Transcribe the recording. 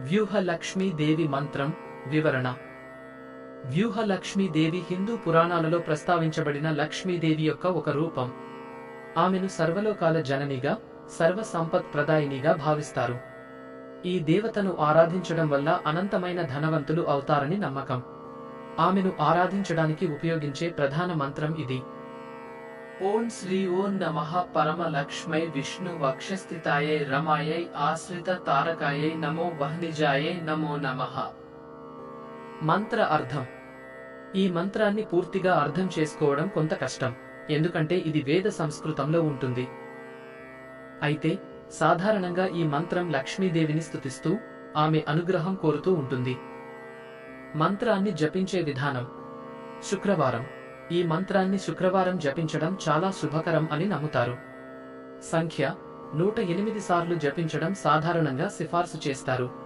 వ్యూహలక్ష్మీదేవి మంత్రం వివరణ. వ్యూహలక్ష్మీదేవి హిందూ పురాణాలలో ప్రస్తావించబడిన లక్ష్మీదేవి యొక్క ఒక రూపం. ఆమెను సర్వలోకాల జననిగా, సర్వ సంపత్ ప్రదాయినిగా భావిస్తారు. ఈ దేవతను ఆరాధించడం వల్ల అనంతమైన ధనవంతులు అవుతారని నమ్మకం. ఆమెను ఆరాధించడానికి ఉపయోగించే ప్రధాన మంత్రం ఇది. ఓం శ్రీ ఓం నమః పరమ లక్ష్మై విష్ణు వక్షస్థితాయై రమాయై ఆశ్రిత తారకాయై నమో వహ్నిజాయై నమో నమః. మంత్ర అర్థం. ఈ మంత్రాన్ని పూర్తిగా అర్థం చేసుకోవడం కొంత కష్టం, ఎందుకంటే ఇది వేద సంస్కృతంలో ఉంటుంది. అయితే సాధారణంగా ఈ మంత్రం లక్ష్మీదేవిని స్తుతిస్తూ, ఆమె అనుగ్రహం కోరుతూ ఉంటుంది. మంత్రాన్ని జపించే విధానం. శుక్రవారం. ఈ మంత్రాన్ని శుక్రవారం జపించడం చాలా శుభకరం అని నమ్ముతారు. సంఖ్య 108 సార్లు జపించడం సాధారణంగా సిఫార్సు చేస్తారు.